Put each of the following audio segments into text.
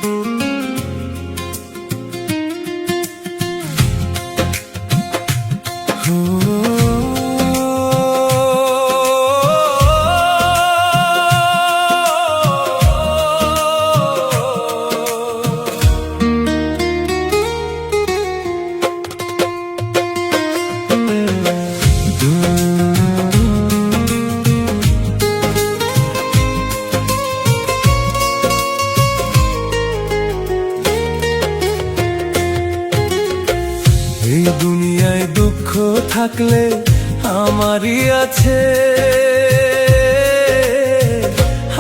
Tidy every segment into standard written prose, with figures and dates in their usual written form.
এই দুনিয়ায় দুঃখ থাকলে আমারই আছে,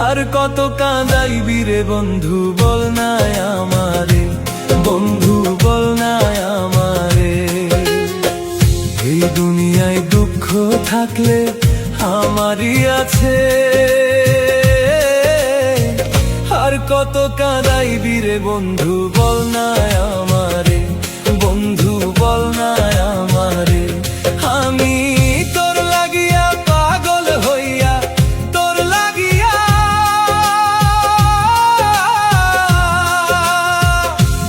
আর কত কাঁদাইবি রে বন্ধু বল না আমারে, বন্ধু বল না আমারে। এই দুনিয়ায় দুঃখ থাকলে আমারই আছে, আর কত কাঁদাইবি রে বন্ধু বল না আমারে, বন্ধু বল না আমারে। আমি তোর লাগিয়া পাগল হইয়া, তোর লাগিয়া,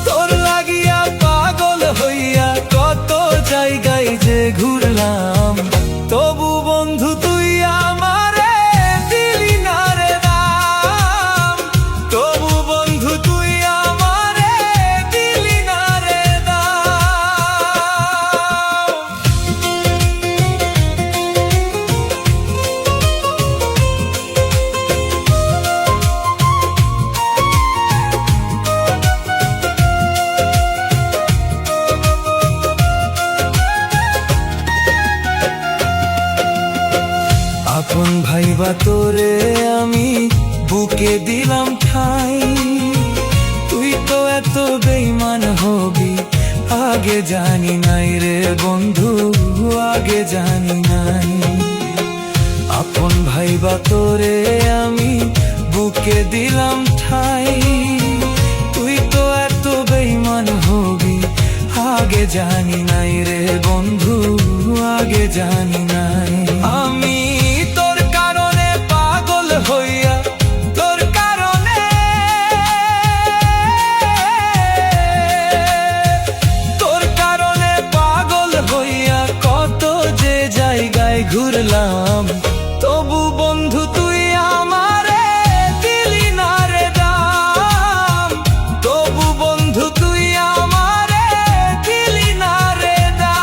তোর লাগিয়া পাগল হইয়া কত জায়গায় যে ঘুরলাম, তবু বন্ধু তুই আমারে দিলি না রে দাম, তবু বন্ধু তুই আমারে দিলি না রে দাম। আপন ভাইবা তোরে আমি বুকে দিলাম ঠাই, তুই তো এত বেঈমান হবি আগে জানি নাই রে বন্ধু, আগে জানি নাই। আপন ভাইবা তোরে আমি বুকে দিলাম ঠাই, তুই তো এত বেঈমান হবি আগে জানি নাই রে বন্ধু, আগে জানি নাই। আমি তোর কারণে পাগল হইয়া, তোর কারণে, তোর কারণে পাগল হইয়া কত যে জায়গায় ঘুরলাম, তবু বন্ধু তুই আমারে দিলি না রে দাম, তবু বন্ধু তুই আমারে দিলি না রে দাম।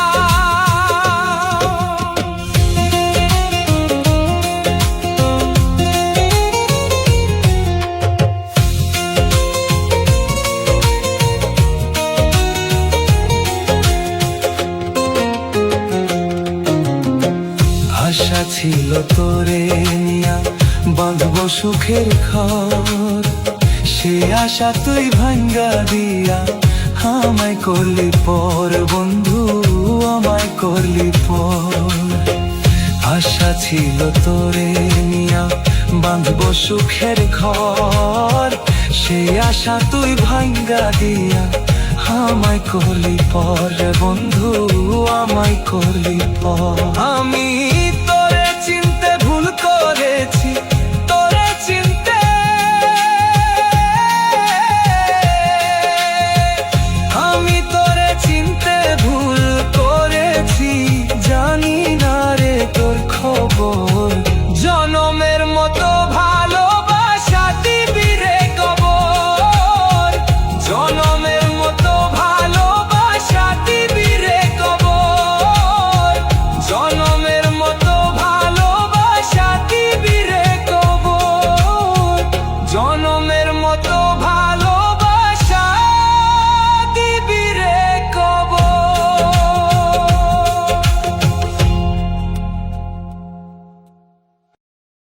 আশা ছিল তোরে নিয়া বাঁধবো সুখের ঘর, সে আশা তুই ভাঙ্গা দিয়া আমায় করলি পর বন্ধু, আমায় করলি পর। আশা ছিল তোরে নিয়া বাঁধবো সুখের ঘর, সে আশা তুই ভাঙ্গা দিয়া আমায় করলি পর বন্ধু, আমায় করলি পর। আমি